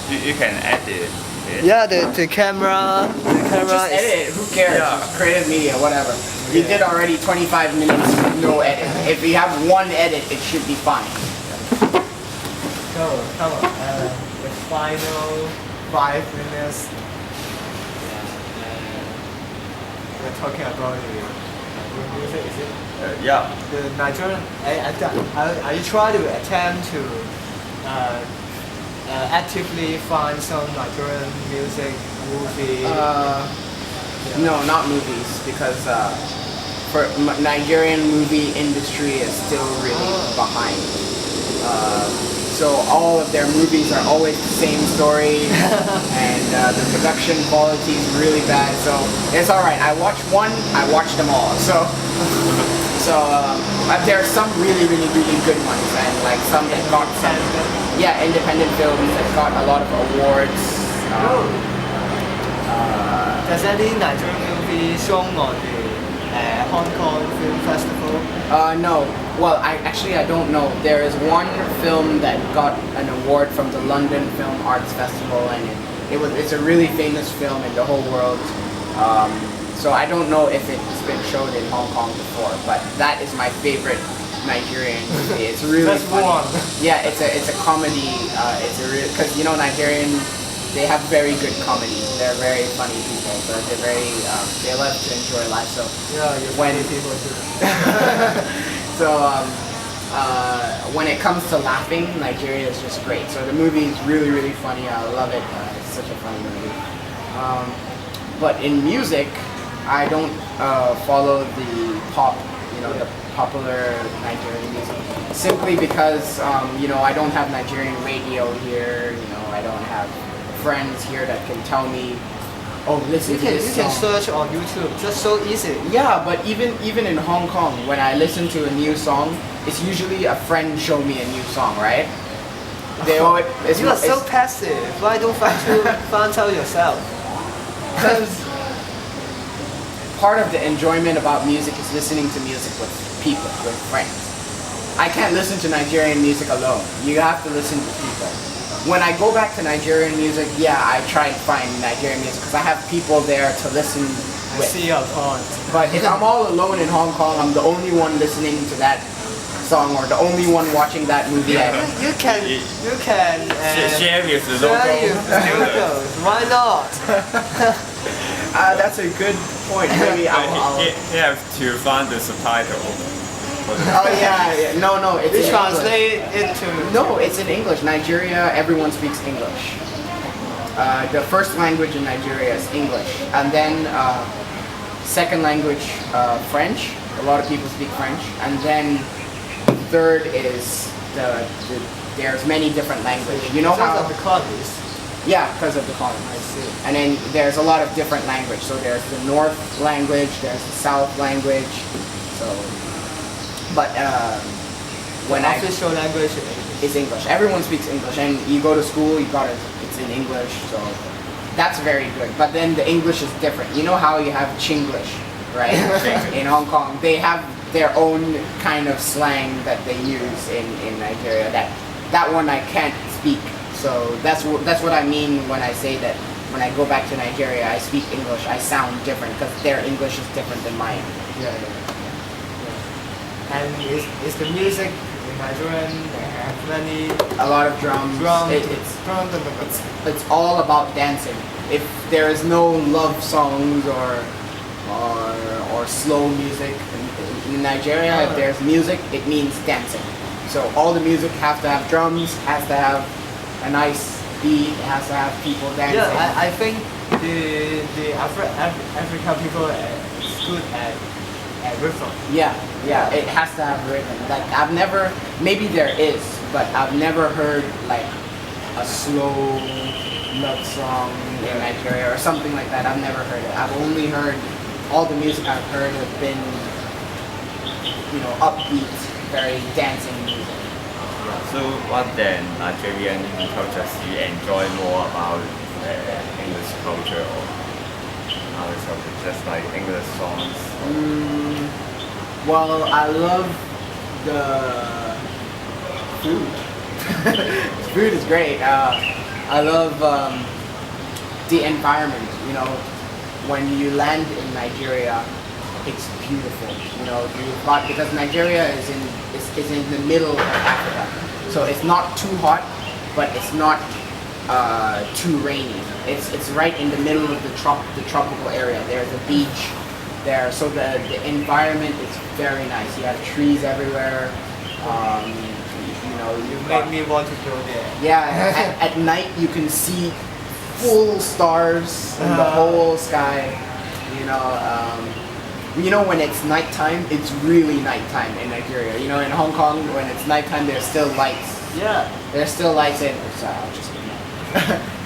You can edit it. Yeah, the camera Just is... edit it, who cares? Yeah. Creative media, whatever. You did already 25 minutes, no edit. If you have one edit, it should be fine. So, come on, the final 5 minutes. We're talking about the music, is it? Yeah. The Nigerian, I try to attempt to actively find some Nigerian music, movie. No, not movies, because for Nigerian movie industry is still really behind. So all of their movies are always the same story, and the production quality is really bad. So it's all right. I watch one, I watch them all. So there are some really good ones, and like some that got some independent films that got a lot of awards. Does any Nigerian movie shown on the Hong Kong Film Festival? No. Well, I don't know. There is one film that got an award from the London Film Arts Festival, and it's a really famous film in the whole world. So I don't know if it's been shown in Hong Kong before, but that is my favorite Nigerian movie. It's really That's funny. one. Yeah, it's a comedy. It's a real, because you know Nigerian, they have very good comedy. They're very funny people. So they're very they love to enjoy life. So Yeah, you're funny people too. so when it comes to laughing, Nigeria is just great. So the movie is really funny. I love it. It's such a funny movie. But in music, I don't follow the pop, the popular Nigerian music, simply because I don't have Nigerian radio here. I don't have friends here that can tell me, oh, listen to this You can song. search on YouTube, just so easy. Yeah, but even in Hong Kong, when I listen to a new song, it's usually a friend show me a new song, right? They always, You are so passive. Why don't you find out yourself? because part of the enjoyment about music is listening to music with people, with friends. I can't listen to Nigerian music alone. You have to listen to people. When I go back to Nigerian music, yeah, I try to find Nigerian music because I have people there to listen I with. see your point. But if I'm all alone in Hong Kong, I'm the only one listening to that song or the only one watching that movie. You can Share with the share your local. logos. Why not? That's a good point. Maybe I'll You have to find the subtitle. Oh yeah. No, it's We in translate it to. No, it's in English. Nigeria, everyone speaks English. The first language in Nigeria is English, and then second language French. A lot of people speak French, and then third is there's many different languages. You know Because how? of the colonies. Yeah, because of the colony. I see. And then there's a lot of different language. So there's the North language, there's the South language. So, but when The official language is English. it's English. Everyone speaks English, and you go to school, it's in English. So that's very good. But then the English is different. You know how you have Chinglish, right? In Hong Kong, they have their own kind of slang that they use in Nigeria. That one I can't speak. So that's what I mean when I say that when I go back to Nigeria, I speak English. I sound different because their English is different than mine. Yeah. And is the music in Nigerian have many A lot of drums. drums? It's all about dancing. If there is no love songs or slow music in Nigeria, if there's music, it means dancing. So all the music have to have drums, has to have a nice beat, has to have people dancing. Yeah, I think the African people is good at rhythm. Yeah, it has to have rhythm. Like maybe there is, but I've never heard like a slow love song in Nigeria or something like that. I've never heard it. I've only heard, all the music I've heard have been, upbeat, very dancing music. So what then Nigerian culture you enjoy more about English culture or other culture, just like English songs? Well, I love the food. Food is great. I love the environment. You know, when you land in Nigeria, it's beautiful. You know, because Nigeria is in the middle of Africa, so it's not too hot, but it's not too rainy. It's right in the middle of the tropical area. There's a beach there, so the environment is very nice. You have trees everywhere. You know, You made me want to go there. yeah. At night you can see full stars in the whole sky. You know, when it's nighttime, it's really nighttime in Nigeria. You know, in Hong Kong, when it's nighttime, there's still lights. Yeah. There's still lights in. Sorry, I'll just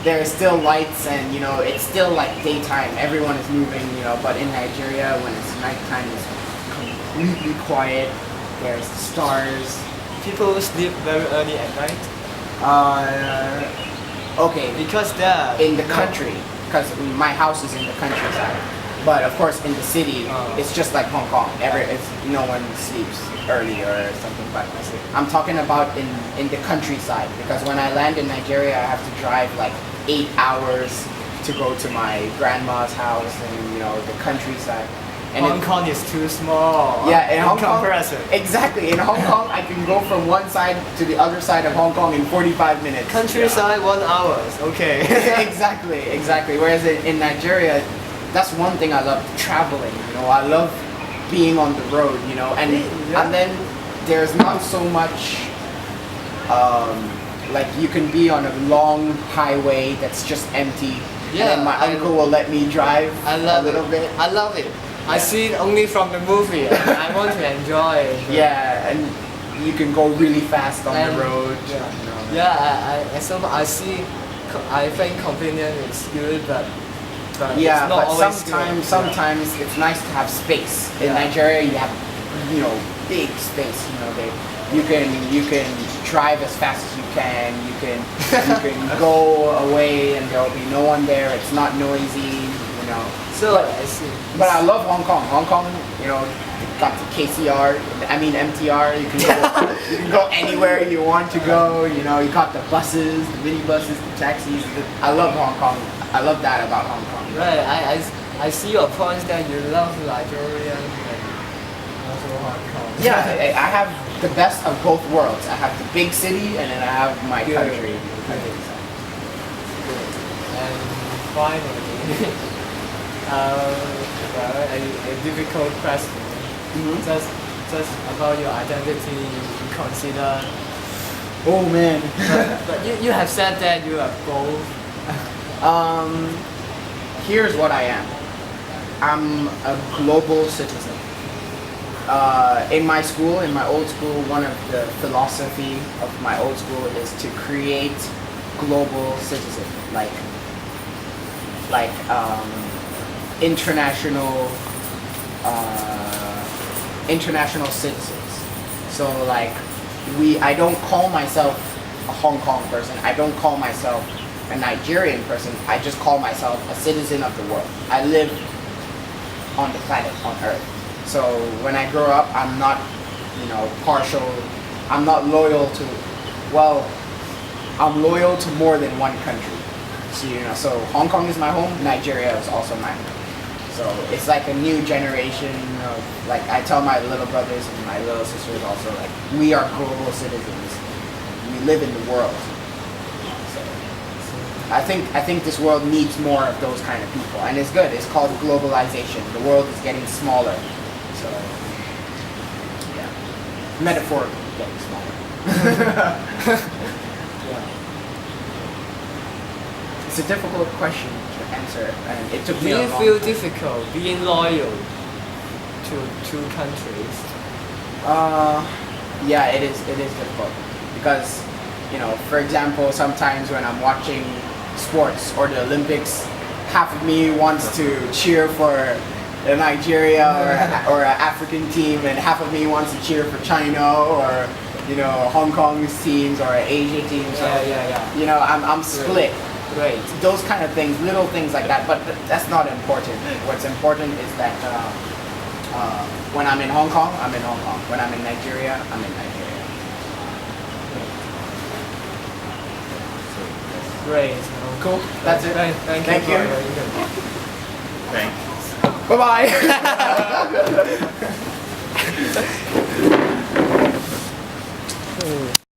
there's still lights, and you know, it's still like daytime. Everyone is moving. You know, but in Nigeria, when it's nighttime, it's completely quiet. There's stars. People sleep very early at night Okay, because they're in the country, because my house is in the countryside. But of course, in the city, it's just like Hong Kong. No one sleeps early or something. But I'm talking about in the countryside, because when I land in Nigeria, I have to drive like 8 hours to go to my grandma's house, and you know, the countryside. And Hong Kong is too small. Yeah, in Hong Kong, comparison. exactly. In Hong Kong, I can go from one side to the other side of Hong Kong in 45 minutes. Countryside, 1 hour. Okay. exactly. Whereas in Nigeria, that's one thing I love, traveling. You know, I love being on the road. You know, and then there's not so much. Like you can be on a long highway that's just empty. Yeah, and then my uncle will let me drive I love a little it. bit. I love it. I see it only from the movie. And I want to enjoy it. Yeah, and you can go really fast on the road. Yeah, you know. yeah. I think convenience is good, but Yeah, it's not but always sometimes it's nice to have space. In Yeah. Nigeria, you have, you know, big space. You know, you can drive as fast as you can. You can go away and there'll be no one there. It's not noisy. You know. So I see. But I love Hong Kong. Hong Kong, you know, got the KCR. I mean MTR. You can go anywhere you want to go. You know, you got the buses, the minibuses, the taxis. I love Hong Kong. I love that about Hong Kong. Right, I see your point that you love Nigeria and also Hong Kong. Yeah, I have the best of both worlds. I have the big city, and then I have my Good. country. And finally, a difficult question. Just about your identity, you consider. Oh man. But you have said that you are both. Here's what I am. I'm a global citizen. In my school, in my old school, one of the philosophy of my old school is to create global citizen, like international citizens. So like I don't call myself a Hong Kong person. I don't call myself a Nigerian person. I just call myself a citizen of the world. I live on the planet, on Earth. So when I grow up, I'm not, you know, partial. I'm not loyal to. Well, I'm loyal to more than one country. So you know, so Hong Kong is my home. Nigeria is also my home. So it's like a new generation of, like I tell my little brothers and my little sisters also, like we are global citizens. We live in the world. I think this world needs more of those kind of people, and it's good. It's called globalization. The world is getting smaller, so yeah, metaphorically getting smaller. Yeah. It's a difficult question to answer, and it took Do me a you long feel time. difficult being loyal to two countries? Yeah, it is difficult because, you know, for example, sometimes when I'm watching sports or the Olympics, half of me wants to cheer for the Nigeria or an African team, and half of me wants to cheer for China or, you know, Hong Kong's teams or an Asia team. So, Yeah. you know, I'm split. Great. Those kind of things, little things like that, but that's not important. What's important is that when I'm in Hong Kong, I'm in Hong Kong. When I'm in Nigeria, I'm in Nigeria. great. Cool. That's it. Thank Thank you. you. For your interview. Thanks. Bye bye.